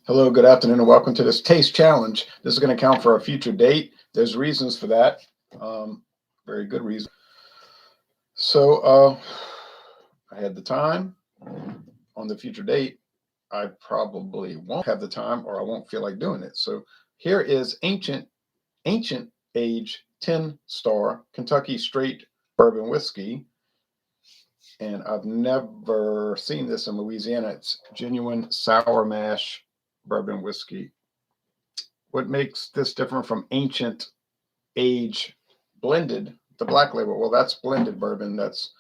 Hello, good afternoon, and welcome to this taste challenge. This is going to count for a future date. There's reasons for that, very good reason. So I had the time on the future date. I probably won't have the time, or I won't feel like doing it. So here is ancient age 10-star Kentucky straight bourbon whiskey, and I've never seen this in Louisiana. It's genuine sour mash bourbon whiskey. What makes this different from ancient age blended, the black label? Well, that's blended bourbon. That's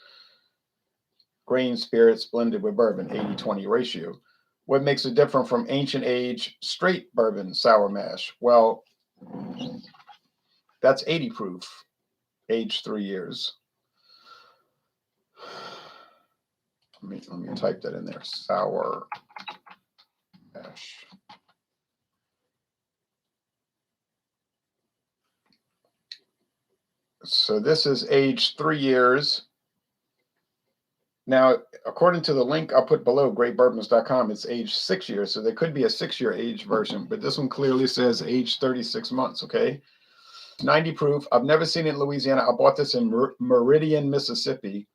grain spirits blended with bourbon, 80-20 ratio. What makes it different from ancient age straight bourbon sour mash? Well, that's 80 proof, aged 3 years. Let me type that in there. Sour mash. So this is aged 3 years. Now, according to the link I'll put below, greatbourbons.com, it's aged 6 years. So there could be a 6-year age version, but this one clearly says aged 36 months, okay? 90 proof. I've never seen it in Louisiana. I bought this in Meridian, Mississippi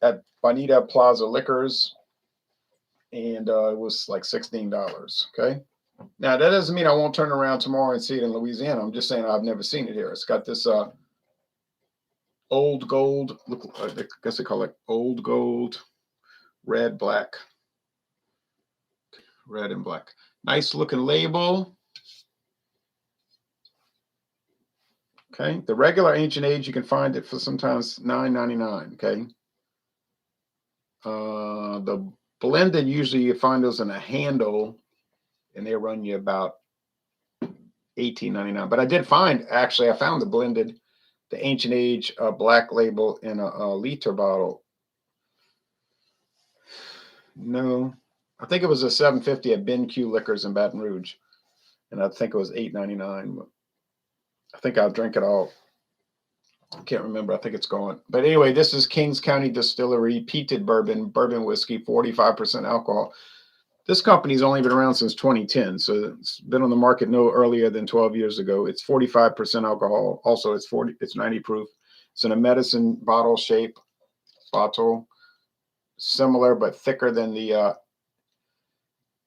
at Bonita Plaza Liquors, and it was like $16, okay? Now, that doesn't mean I won't turn around tomorrow and see it in Louisiana. I'm just saying I've never seen it here. It's got this old gold, look, I guess they call it old gold, red, black, red and black. Nice looking label. Okay, the regular ancient age, you can find it for sometimes $9.99. Okay, the blended, usually you find those in a handle, and they run you about $18.99. But I did find, actually, I found the blended, the ancient age black label in a liter bottle. No, I think it was a $7.50 at Ben Q Liquors in Baton Rouge, and I think it was $8.99. I think I'll drink it all. I can't remember. I think it's gone. But anyway, this is Kings County Distillery Peated Bourbon, bourbon whiskey, 45% alcohol. This company's only been around since 2010, so it's been on the market no earlier than 12 years ago. It's 45% alcohol. Also, it's 90 proof. It's in a medicine bottle shape, bottle, similar but thicker than the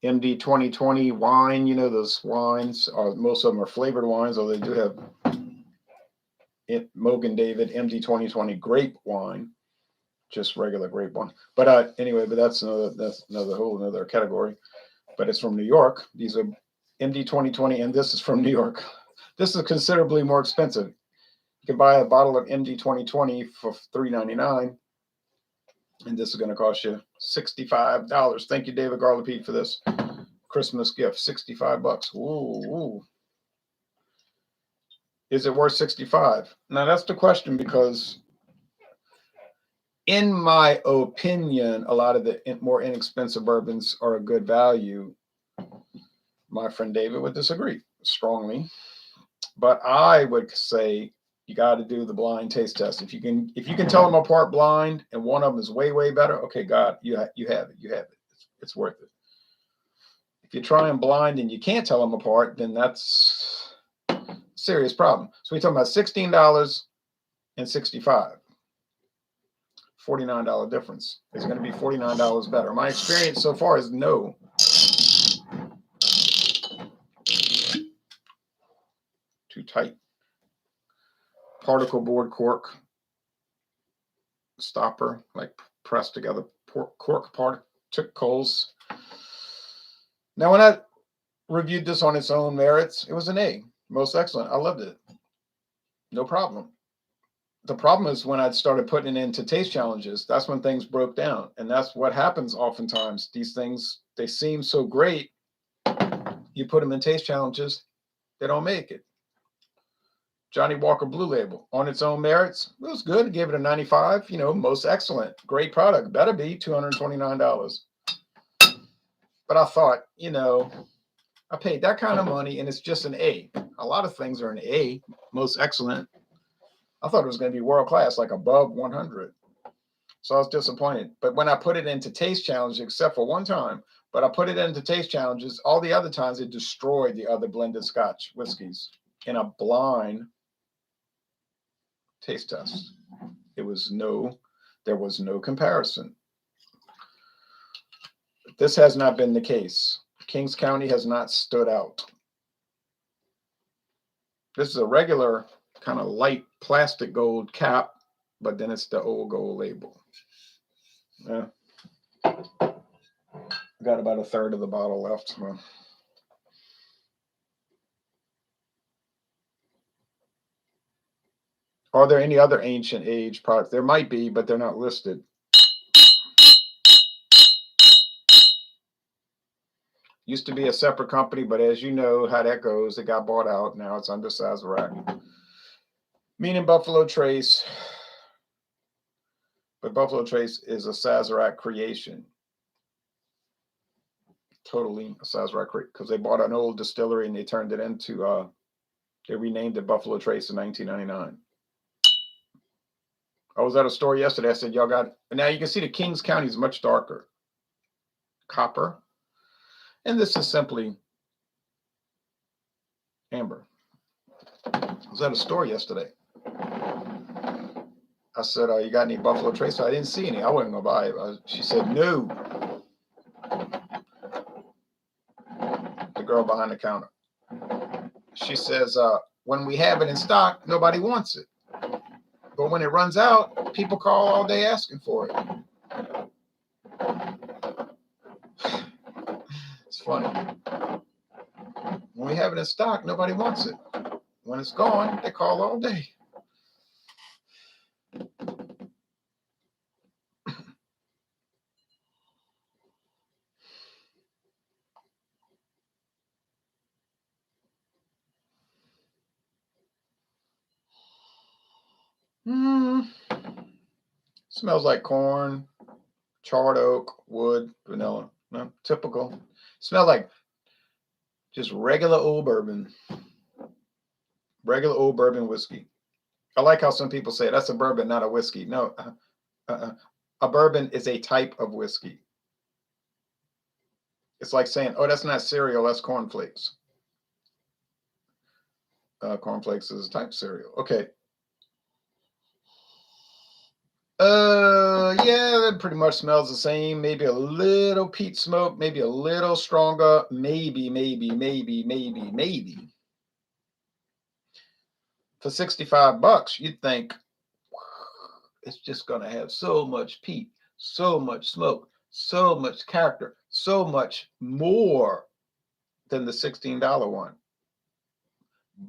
MD 2020 wine. You know, those wines, most of them are flavored wines, although they do have Mogan David MD 2020 grape wine, just regular grape wine. But anyway, but that's another category. But it's from New York. These are MD 2020, and this is from New York. This is considerably more expensive. You can buy a bottle of MD 2020 for $3.99, and this is going to cost you $65. Thank you, David Garlapete, for this Christmas gift. $65. Ooh. Is it worth 65? Now that's the question, because in my opinion, a lot of the more inexpensive bourbons are a good value. My friend David would disagree strongly, but I would say you got to do the blind taste test. If you can tell them apart blind, and one of them is way better, okay, God, you have it. It's worth it. If you try them blind and you can't tell them apart, then that's a serious problem. So we're talking about $16 and $65. $49 difference. It's going to be $49 better. My experience so far is no. Too tight. Particle board cork stopper, like pressed together cork particles. Now, when I reviewed this on its own merits, it was an A. Most excellent. I loved it. No problem. The problem is when I started putting it into taste challenges, that's when things broke down. And that's what happens oftentimes. These things, they seem so great. You put them in taste challenges, they don't make it. Johnny Walker Blue Label, on its own merits, it was good. Gave it a 95. You know, most excellent. Great product. Better be $229. But I thought, you know, I paid that kind of money and it's just an A. A lot of things are an A. Most excellent. I thought it was going to be world class, like above 100. So I was disappointed. But when I put it into taste challenge, except for one time, But I put it into taste challenges. All the other times it destroyed the other blended Scotch whiskeys in a blind taste test. There was no comparison. This has not been the case. Kings County has not stood out. This is a regular kind of light plastic gold cap, but then it's the old gold label. Yeah. Got about a third of the bottle left. Well, are there any other ancient age products? There might be, but they're not listed. Used to be a separate company, but as you know how that goes, it got bought out. Now it's under Sazerac. Meaning Buffalo Trace. But Buffalo Trace is a Sazerac creation. Totally a Sazerac creation. Because they bought an old distillery and they turned it into, they renamed it Buffalo Trace in 1999. I was at a store yesterday. I said, y'all got, now you can see the Kings County is much darker. Copper. And this is simply amber. I was at a store yesterday. I said, you got any Buffalo Trace? I didn't see any. I wasn't going to buy it. She said, no. The girl behind the counter. She says, when we have it in stock, nobody wants it. But when it runs out, people call all day asking for it. It's funny. When we have it in stock, nobody wants it. When it's gone, they call all day. Smells like corn, charred oak, wood, vanilla. No, typical. Smells like just regular old bourbon. Regular old bourbon whiskey. I like how some people say that's a bourbon, not a whiskey. No, a bourbon is a type of whiskey. It's like saying, oh, that's not cereal, that's cornflakes. Cornflakes is a type of cereal. Okay. Yeah, it pretty much smells the same. Maybe a little peat smoke, maybe a little stronger. Maybe. For $65, you'd think it's just going to have so much peat, so much smoke, so much character, so much more than the $16 one.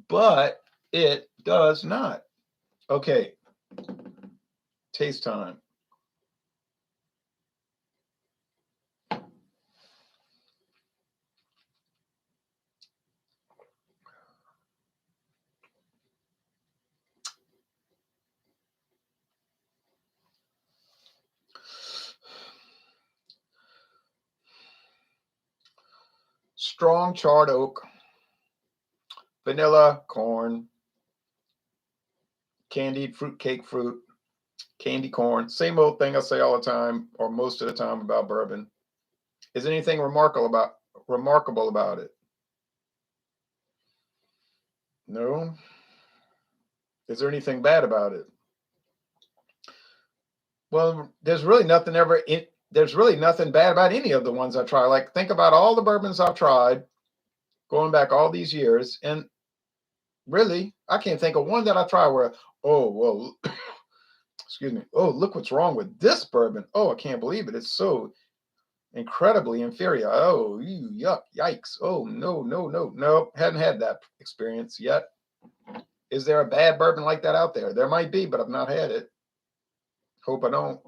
But it does not. Okay. Taste time. Strong charred oak, vanilla, corn, candied fruitcake fruit, candy corn. Same old thing I say all the time, or most of the time, about bourbon. Is anything remarkable about it? No. Is there anything bad about it? Well, there's really nothing bad about any of the ones I try. Like, think about all the bourbons I've tried going back all these years, and really, I can't think of one that I try where, oh, well, excuse me. Oh, look what's wrong with this bourbon. Oh, I can't believe it. It's so incredibly inferior. Oh, yuck, yikes. Oh, no. Hadn't had that experience yet. Is there a bad bourbon like that out there? There might be, but I've not had it. Hope I don't.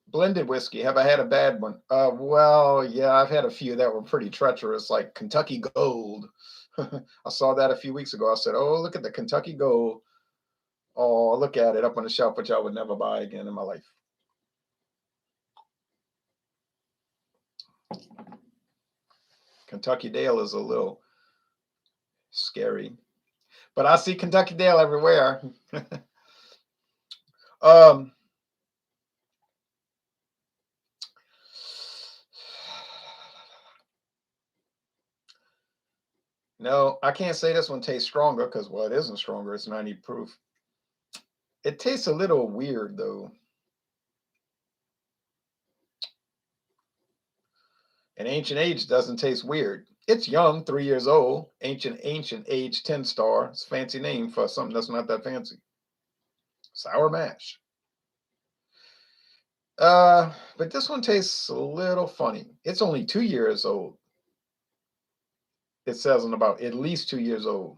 Blended whiskey. Have I had a bad one? Well, yeah, I've had a few that were pretty treacherous, like Kentucky Gold. I saw that a few weeks ago. I said, oh, look at the Kentucky Gold. Oh, look at it up on the shelf, which I would never buy again in my life. Kentucky Dale is a little scary, but I see Kentucky Dale everywhere. No, I can't say this one tastes stronger because, well, it isn't stronger. It's 90 proof. It tastes a little weird, though. And Ancient Age doesn't taste weird. It's young, 3 years old. Ancient Age 10 star. It's a fancy name for something that's not that fancy. Sour mash. But this one tastes a little funny. It's only 2 years old. It says on about at least 2 years old.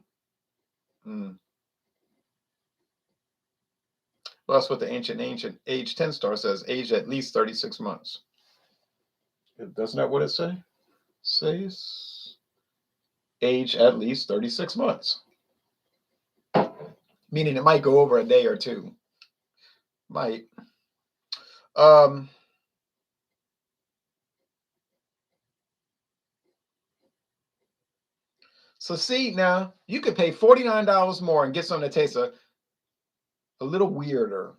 Mm. Well, that's what the Ancient Age 10 star says. Aged at least 36 months. That's not what it says. Age at least 36 months. Meaning it might go over a day or two. Might. Um, so see, now you could pay $49 more and get something that tastes a little weirder.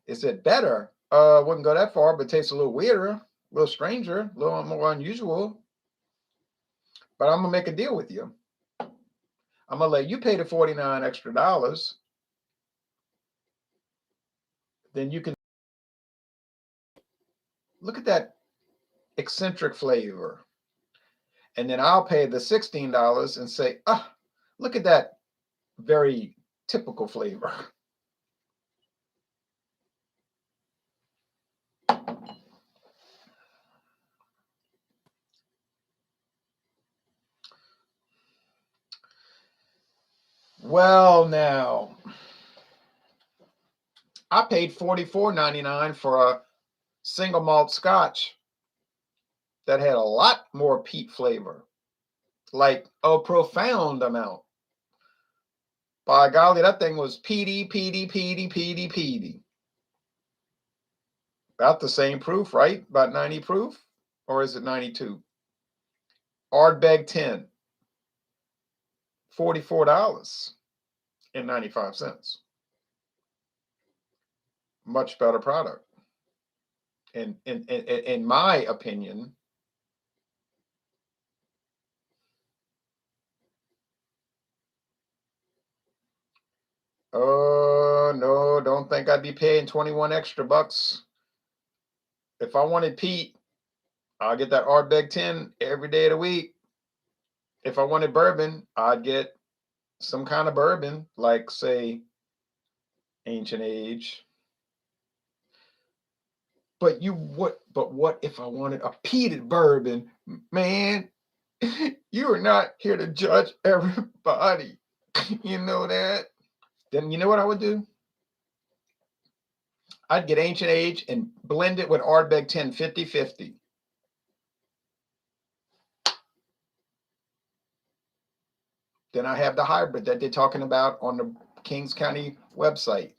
Is it better? Wouldn't go that far, but tastes a little weirder, a little stranger, a little more unusual. But I'm gonna make a deal with you. I'm gonna let you pay the 49 extra dollars. Then you can look at that eccentric flavor. And then I'll pay the $16 and say, ah, look at that very typical flavor. Well, now I paid $44.99 for a single malt scotch that had a lot more peat flavor, like a profound amount. By golly, that thing was peaty, peaty, peaty, peaty, peaty. About the same proof, right? About 90 proof? Or is it 92? Ardbeg 10, $44.95. Much better product. In my opinion, oh no, don't think I'd be paying 21 extra bucks. If I wanted peat, I'll get that Ardbeg 10 every day of the week. If I wanted bourbon, I'd get some kind of bourbon, like say Ancient Age. But what if I wanted a peated bourbon? Man, you are not here to judge everybody. You know that? Then you know what I would do? I'd get Ancient Age and blend it with Ardbeg 10 50-50. Then I have the hybrid that they're talking about on the Kings County website.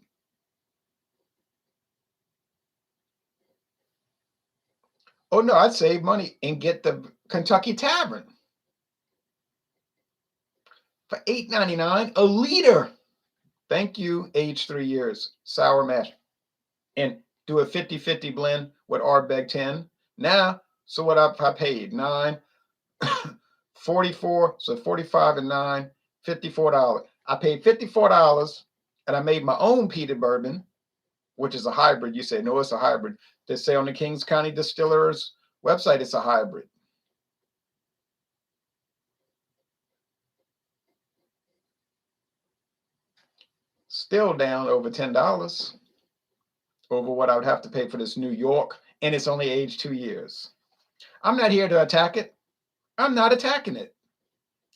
Oh no, I'd save money and get the Kentucky Tavern for $8.99 a liter. Thank you, age 3 years, sour mash. And do a 50-50 blend with Ardbeg 10. Now, so what I paid? 9, 44, so 45 and 9, $54. I paid $54 and I made my own peated bourbon, which is a hybrid. You say, no, it's a hybrid. They say on the Kings County Distillers website, it's a hybrid. Still down over $10 over what I would have to pay for this New York, and it's only aged 2 years. I'm not here to attack it. I'm not attacking it.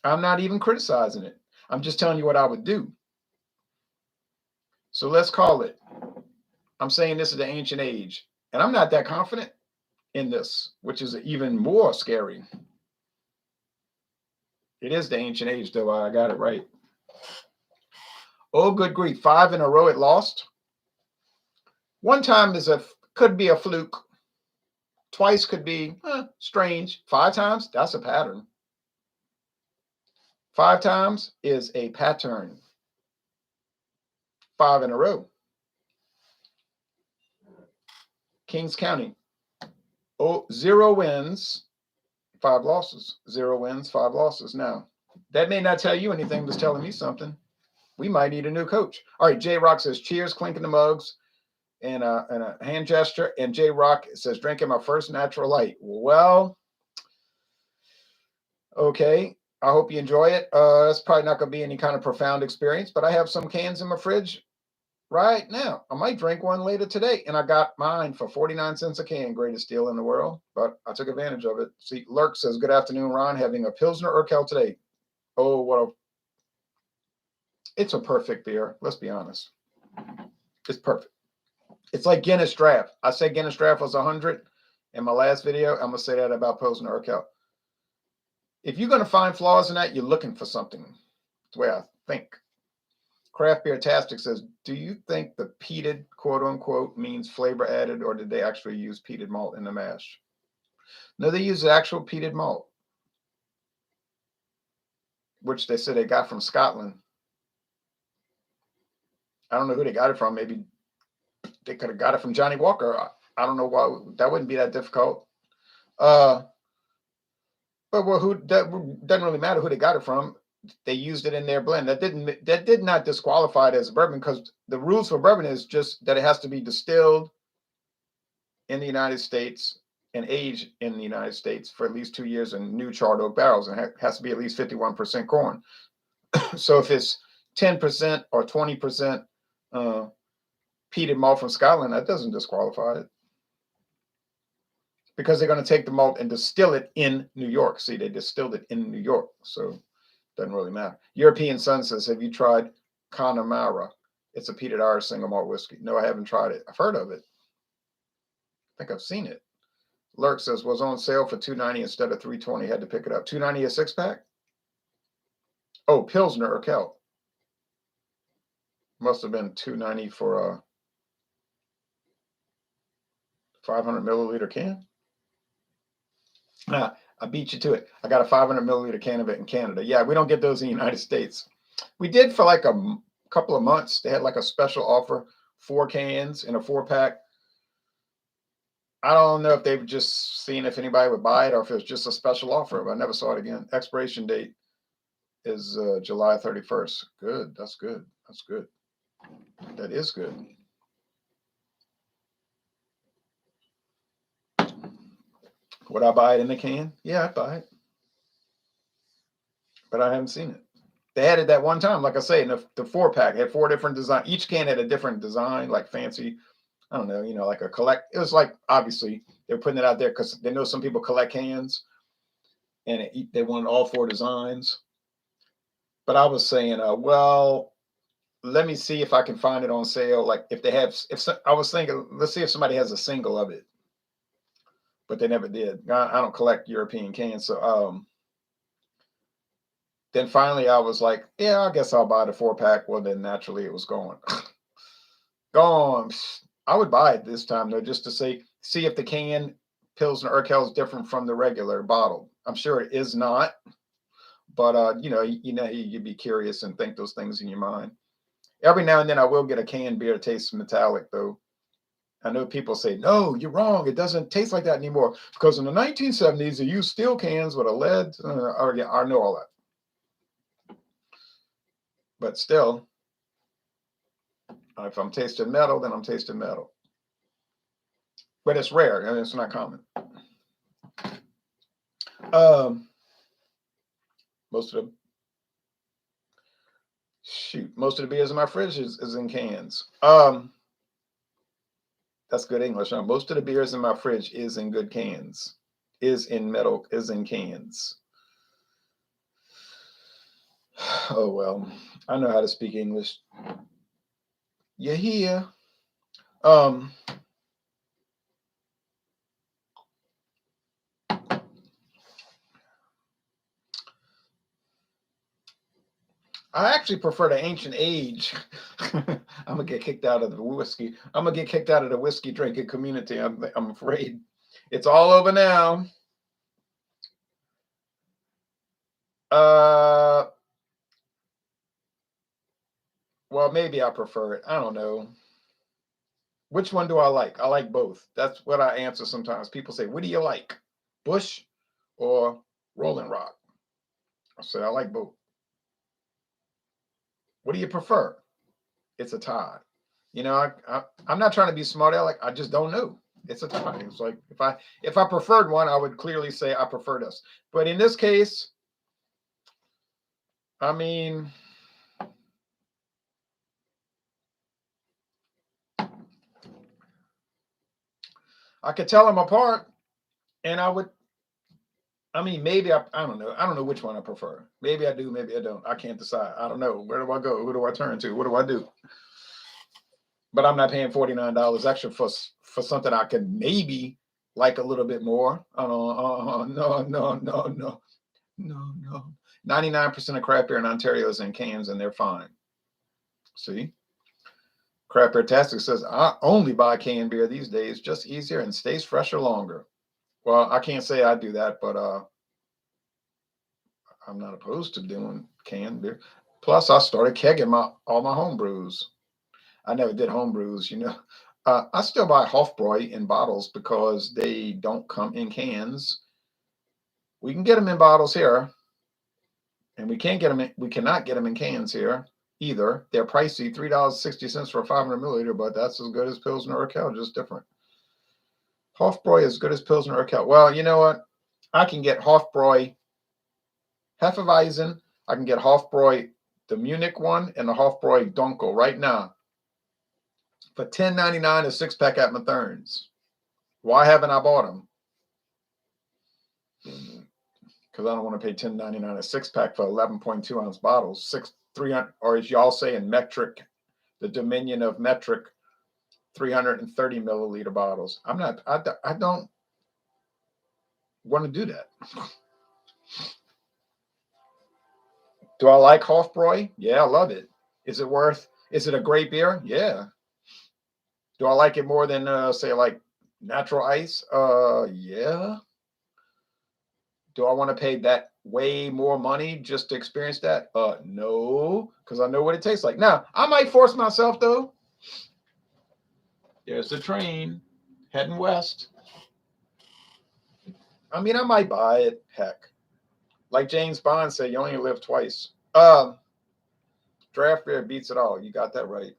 I'm not even criticizing it. I'm just telling you what I would do. So let's call it. I'm saying this is the Ancient Age, and I'm not that confident in this, which is even more scary. It is the Ancient Age, though. I got it right. Oh, good grief. 5 in a row it lost. One time could be a fluke. Twice could be strange. 5 times, that's a pattern. 5 times is a pattern. 5 in a row. Kings County. 0 wins, 5 losses, 0 wins, 5 losses. Now, that may not tell you anything, but it's telling me something. We might need a new coach. All right, J Rock says, cheers, clinking the mugs, and a hand gesture. And J Rock says, drinking my first natural light. Well, okay. I hope you enjoy it. It's probably not going to be any kind of profound experience, but I have some cans in my fridge right now. I might drink one later today. And I got mine for 49 cents a can. Greatest deal in the world, but I took advantage of it. See, Lurk says, good afternoon, Ron. Having a Pilsner Urquell today. Oh, it's a perfect beer. Let's be honest. It's perfect. It's like Guinness Draft. I said Guinness Draft was 100 in my last video. I'm going to say that about Pilsner Urquell. If you're going to find flaws in that, you're looking for something. That's the way I think. Craft Beer Tastic says, do you think the peated, quote unquote, means flavor added, or did they actually use peated malt in the mash? No, they use the actual peated malt, which they said they got from Scotland. I don't know who they got it from. Maybe they could have got it from Johnny Walker. I don't know why. That wouldn't be that difficult. But well, that doesn't really matter who they got it from. They used it in their blend. That did not disqualify it as a bourbon, because the rules for bourbon is just that it has to be distilled in the United States and aged in the United States for at least 2 years in new charred oak barrels, and it has to be at least 51% corn. So if it's 10% or 20% peated malt from Scotland, that doesn't disqualify it, because they're going to take the malt and distill it in New York. See, they distilled it in New York, so doesn't really matter. European Sun says, have you tried Connemara? It's a peated Irish single malt whiskey. No, I haven't tried it. I've heard of it. I think I've seen it. Lurk says, was on sale for $2.90 instead of $3.20. Had to pick it up. $2.90 a 6-pack? Oh, Pilsner Urquell. Must have been $2.90 for a 500 milliliter can. I beat you to it. I got a 500 milliliter can of it in Canada. Yeah, we don't get those in the United States. We did for like a couple of months. They had like a special offer, 4 cans in a 4-pack. I don't know if they've just seen if anybody would buy it or if it was just a special offer, but I never saw it again. Expiration date is July 31st. Good. That's good. That's good. That is good. Would I buy it in the can? Yeah, I'd buy it. But I haven't seen it. They had it that one time, like I say, in the 4-pack. Had 4 different designs. Each can had a different design, like fancy, I don't know, like a collect. It was like, obviously, they're putting it out there because they know some people collect cans, and they wanted all 4 designs. But I was saying, well, let me see if I can find it on sale. Like if they have, I was thinking, let's see if somebody has a single of it. But they never did. I don't collect European cans, so then finally I was like, yeah, I guess I'll buy the 4-pack. Well, then naturally it was gone. Gone. I would buy it this time though, just to see if the can Pilsner Urquell is different from the regular bottle. I'm sure it is not, but you'd be curious and think those things in your mind. Every now and then I will get a canned beer that tastes metallic though. I know people say, no, you're wrong. It doesn't taste like that anymore. Because in the 1970s, they used steel cans with a lead. I know all that. But still, if I'm tasting metal, then I'm tasting metal. But it's rare, and it's not common. Most of the beers in my fridge is in cans. That's good English. Huh? Most of the beers in my fridge is in good cans. Is in cans. Oh, well, I know how to speak English. You hear? I actually prefer the ancient age. I'm gonna get kicked out of the whiskey. I'm gonna get kicked out of the whiskey drinking community. I'm afraid it's all over now. Well, maybe I prefer it. I don't know. Which one do I like? I like both. That's what I answer sometimes. People say, "What do you like, Bush or Rolling Rock? I said, I like both. What do you prefer? It's a tie. You know, I'm not trying to be smart aleck. I just don't know. It's a tie. It's like if I preferred one, I would clearly say I prefer this. But in this case, I mean, I could tell them apart, and I mean, maybe I don't know. I don't know which one I prefer. Maybe I do, maybe I don't. I can't decide. I don't know. Where do I go? Who do I turn to? What do I do? But I'm not paying $49 extra for something I could maybe like a little bit more. No, no, no, no, no, no. 99% of craft beer in Ontario is in cans, and they're fine. See? Craft Beer Tastic says, I only buy canned beer these days, just easier and stays fresher longer. Well, I can't say I do that, but I'm not opposed to doing canned beer. Plus, I started kegging all my home brews. I never did home brews, you know. I still buy Hofbräu in bottles because they don't come in cans. We can get them in bottles here, and we cannot get them in cans here either. They're pricey, $3.60 for a 500 milliliter, but that's as good as Pilsner Urquell, just different. Hofbräu is good as Pilsner Urquell. Well, you know what? I can get Hofbräu Hefeweizen. I can get Hofbräu the Munich one and the Hofbräu Dunkel right now for $10.99 a 6-pack at Mathern's. Why haven't I bought them? Because I don't want to pay $10.99 a 6-pack for 11.2 ounce bottles, 300, or as y'all say in metric, the dominion of metric, 330 milliliter bottles. I don't want to do that. Do I like Hofbräu? Yeah, I love it. Is it a great beer? Yeah. Do I like it more than, say, like natural ice? Yeah. Do I want to pay that way more money just to experience that? No, because I know what it tastes like. Now, I might force myself, though. There's the train heading west. I mean, I might buy it. Heck. Like James Bond said, you only live twice. Draft beer beats it all. You got that right.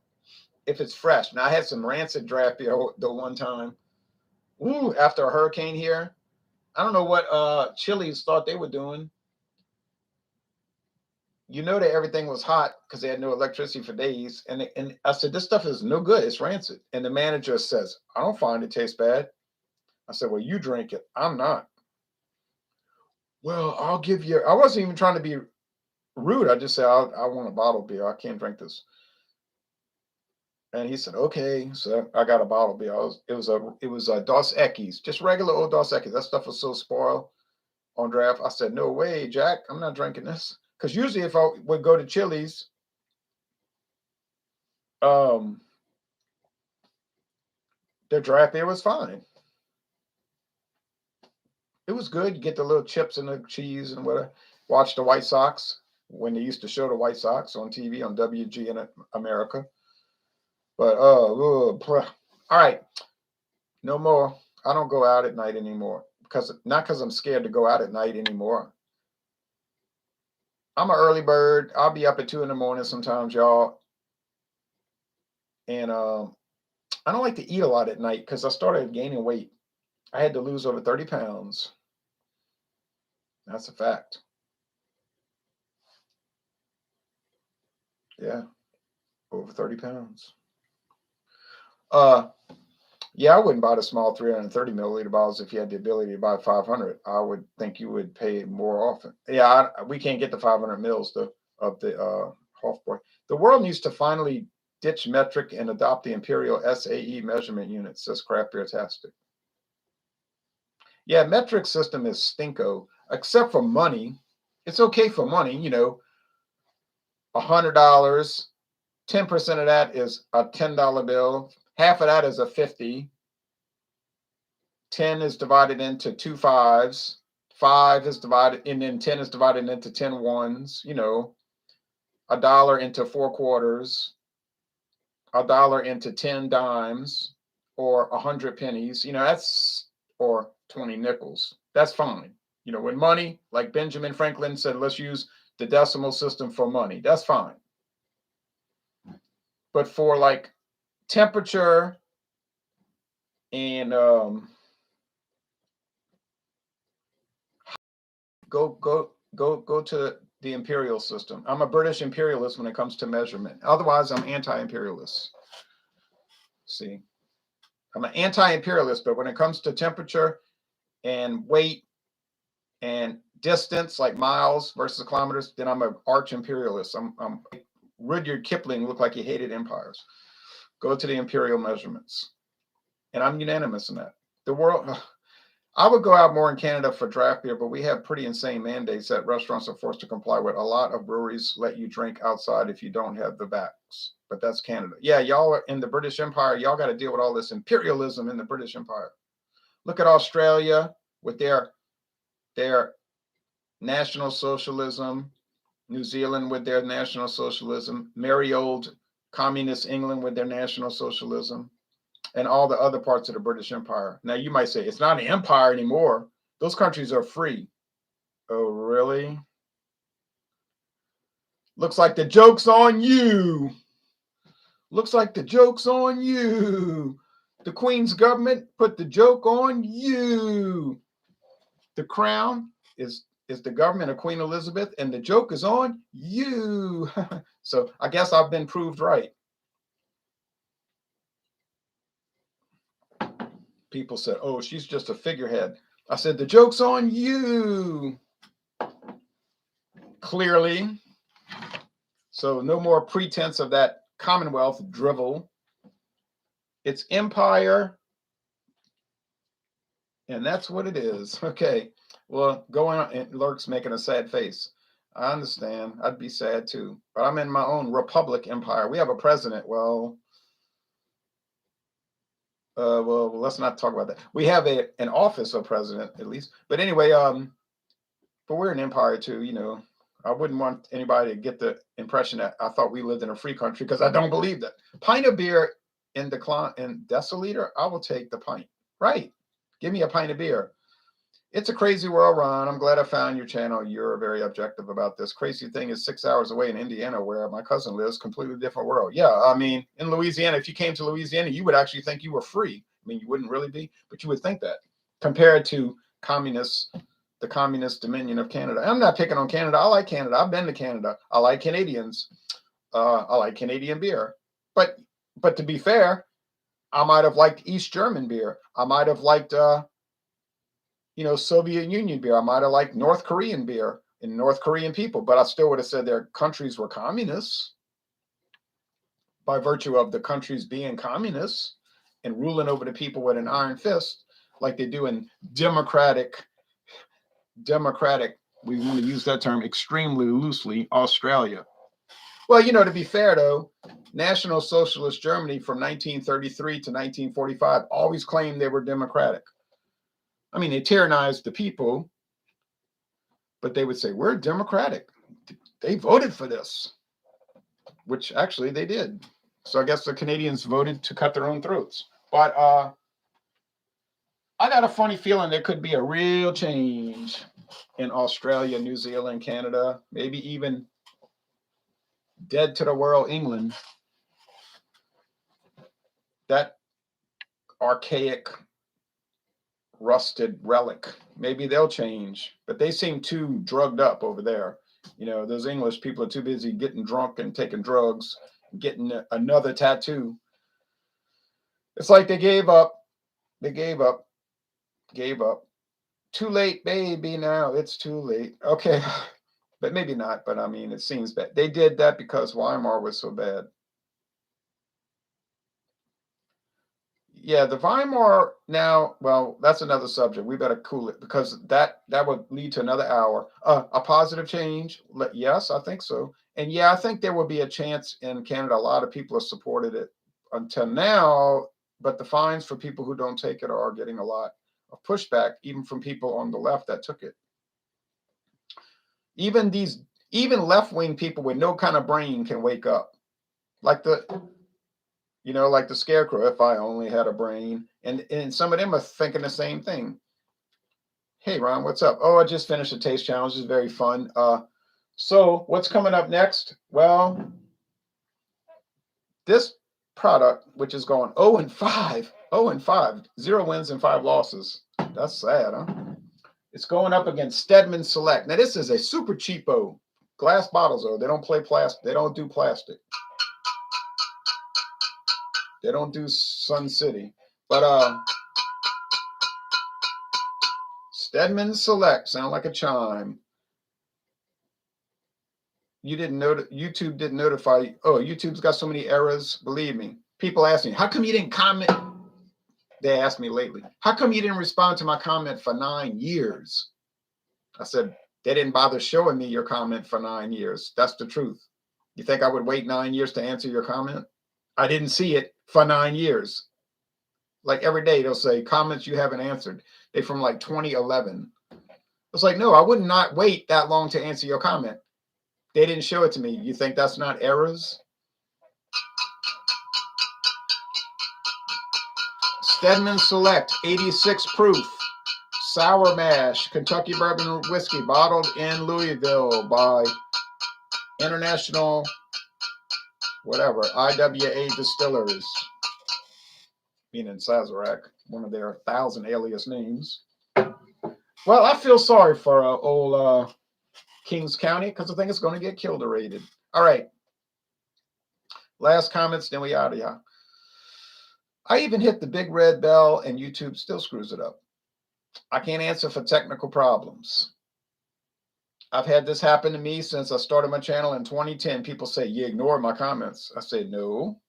If it's fresh. Now, I had some rancid draft beer the one time. Ooh, after a hurricane here. I don't know what Chili's thought they were doing. You know that everything was hot because they had no electricity for days. And I said, this stuff is no good. It's rancid. And the manager says, I don't find it taste bad. I said, well, you drink it. I'm not. Well, I'll give you. I wasn't even trying to be rude. I just said, I want a bottle of beer. I can't drink this. And he said, okay. So I got a bottle of beer. It was a Dos Equis, just regular old Dos Equis. That stuff was so spoiled on draft. I said, no way, Jack. I'm not drinking this. Because usually if I would go to Chili's, their draft beer was fine. It was good. You get the little chips and the cheese and whatever. Watch the White Sox when they used to show the White Sox on TV on WG in America. But all right, no more. I don't go out at night anymore not because I'm scared to go out at night anymore. I'm an early bird. I'll be up at 2 a.m. sometimes, y'all. And I don't like to eat a lot at night because I started gaining weight. I had to lose over 30 pounds. That's a fact. Yeah, over 30 pounds. Yeah, I wouldn't buy the small 330 milliliter bottles if you had the ability to buy 500. I would think you would pay more often. Yeah, we can't get the 500 mils of the Hofbräu. The world needs to finally ditch metric and adopt the imperial SAE measurement unit, says Craft Beer Tastic. Yeah, metric system is stinko, except for money. It's okay for money, you know, $100. 10% of that is a $10 bill. Half of that is a 50. 10 is divided into 2 5s. 5 is divided, and then 10 is divided into 10 ones. You know, $1 into 4 quarters, $1 into 10 dimes, or 100 pennies. You know, or 20 nickels. That's fine. You know, when money, like Benjamin Franklin said, let's use the decimal system for money. That's fine. But for like temperature and go to the imperial system. I'm a British imperialist when it comes to measurement. Otherwise, I'm anti-imperialist. See, I'm an anti-imperialist, but when it comes to temperature and weight and distance, like miles versus kilometers, then I'm an arch imperialist. I'm Rudyard Kipling looked like he hated empires. Go to the imperial measurements, and I'm unanimous in that. The world. I would go out more in Canada for draft beer, but we have pretty insane mandates that restaurants are forced to comply with. A lot of breweries let you drink outside if you don't have the backs, but that's Canada. Yeah, y'all are in the British Empire. Y'all got to deal with all this imperialism in the British Empire. Look at Australia with their national socialism, New Zealand with their national socialism, merry old communist England with their national socialism, and all the other parts of the British Empire. Now, you might say, it's not an empire anymore. Those countries are free. Oh, really? Looks like the joke's on you. Looks like the joke's on you. The Queen's government put the joke on you. The crown is the government of Queen Elizabeth, and the joke is on you. So I guess I've been proved right. People said, oh, she's just a figurehead. I said, the joke's on you. Clearly. So no more pretense of that Commonwealth drivel. It's empire. And that's what it is. Okay. Well, going on, and Lurk's making a sad face. I understand. I'd be sad too. But I'm in my own republic empire. We have a president. Well, let's not talk about that. We have an office of president, at least. But anyway, but we're an empire too, you know. I wouldn't want anybody to get the impression that I thought we lived in a free country, because I don't believe that. Pint of beer in deciliter, I will take the pint. Right. Give me a pint of beer. It's a crazy world, Ron. I'm glad I found your channel. You're very objective about this. Crazy thing is 6 hours away in Indiana, where my cousin lives, completely different world. Yeah, I mean, in Louisiana, if you came to Louisiana, you would actually think you were free. I mean, you wouldn't really be, but you would think that, compared to the communist dominion of Canada. I'm not picking on Canada. I like Canada. I've been to Canada. I like Canadians. I like Canadian beer. But to be fair, I might have liked East German beer. I might have liked Soviet Union beer. I might have liked North Korean beer and North Korean people, but I still would have said their countries were communists by virtue of the countries being communists and ruling over the people with an iron fist, like they do in democratic, we want to use that term extremely loosely, Australia. Well, to be fair, though, National Socialist Germany from 1933 to 1945 always claimed they were democratic. I mean, they tyrannized the people, but they would say, we're democratic. They voted for this, which actually they did. So I guess the Canadians voted to cut their own throats. But I got a funny feeling there could be a real change in Australia, New Zealand, Canada, maybe even dead to the world England. That archaic, rusted relic, maybe they'll change, but they seem too drugged up over there. Those English people are too busy getting drunk and taking drugs, getting another tattoo. It's like they gave up. Too late, baby. Now it's too late. Okay, but maybe not. But I mean, it seems bad. They did that because Weimar was so bad. Yeah, the Weimar now, well, that's another subject. We better cool it, because that would lead to another hour. A positive change? Yes, I think so. And yeah, I think there will be a chance in Canada. A lot of people have supported it until now, but the fines for people who don't take it are getting a lot of pushback, even from people on the left that took it. Even left-wing people with no kind of brain can wake up. Like the Scarecrow, if I only had a brain. And some of them are thinking the same thing. Hey, Ron, what's up? Oh, I just finished a taste challenge. It's very fun. So what's coming up next? Well, this product, which is going 0 and 5, 0 and 5, 0 wins and 5 losses. That's sad, huh? It's going up against Stedman Select. Now, this is a super cheapo glass bottles, though. They don't play plastic. They don't do plastic. They don't do Sun City. But Stedman Select sound like a chime. You didn't know that YouTube didn't notify you. Oh, YouTube's got so many errors. Believe me. People ask me, how come you didn't comment? They asked me lately, how come you didn't respond to my comment for 9 years? I said, they didn't bother showing me your comment for 9 years. That's the truth. You think I would wait 9 years to answer your comment? I didn't see it for 9 years. Like every day they'll say comments you haven't answered. They from like 2011. It's like, no, I would not wait that long to answer your comment. They didn't show it to me. You think that's not errors? Stedman Select, 86 proof, sour mash, Kentucky bourbon whiskey, bottled in Louisville by International, whatever, IWA Distilleries, meaning Sazerac, one of their 1,000 alias names. Well, I feel sorry for old Kings County because I think it's going to get killed or raided. All right. Last comments, then we out of here. I even hit the big red bell and YouTube still screws it up. I can't answer for technical problems. I've had this happen to me since I started my channel in 2010. People say, you ignore my comments. I say, no,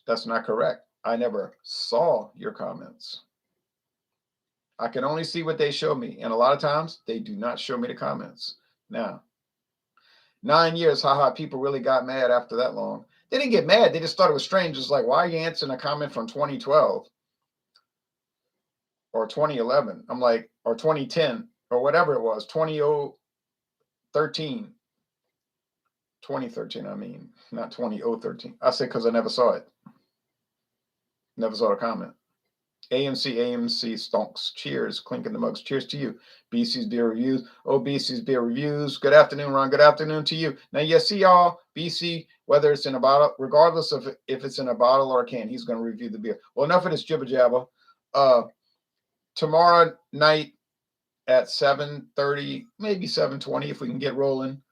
that's not correct. I never saw your comments. I can only see what they show me. And a lot of times they do not show me the comments. Now, 9 years, haha, people really got mad after that long. They didn't get mad. They just thought it was strange. It's like, why are you answering a comment from 2012 or 2011? I'm like, or 2010 or whatever it was, 2013. 2013, I mean, not 2013. I said because I never saw it. Never saw a comment. AMC stonks. Cheers. Clinking the mugs. Cheers to you. BC's Beer Reviews. Oh, BC's Beer Reviews. Good afternoon, Ron. Good afternoon to you. Now, you see y'all, BC, whether it's in a bottle, regardless of if it's in a bottle or a can, he's going to review the beer. Well, enough of this jibber jabber. Tomorrow night at 7:30, maybe 7:20 if we can get rolling.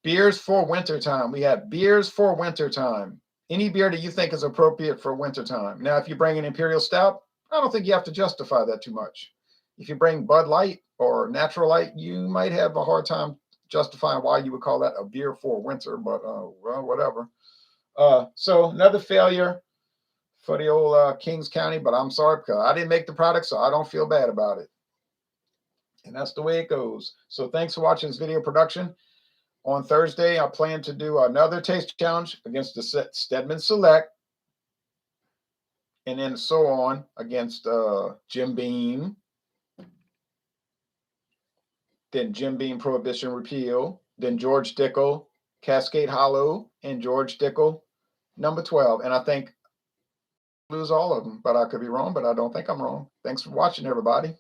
Beers for wintertime. We have beers for wintertime. Any beer that you think is appropriate for wintertime. Now, if you bring an Imperial Stout, I don't think you have to justify that too much. If you bring Bud Light or Natural Light, you might have a hard time justifying why you would call that a beer for winter, but well, whatever. So another failure for the old Kings County, but I'm sorry because I didn't make the product, so I don't feel bad about it. And that's the way it goes. So thanks for watching this video production. On Thursday, I plan to do another taste challenge against the Stedman Select. And then so on against Jim Beam. Then Jim Beam Prohibition Repeal. Then George Dickel, Cascade Hollow, and George Dickel, number 12. And I think I lose all of them, but I could be wrong, but I don't think I'm wrong. Thanks for watching, everybody.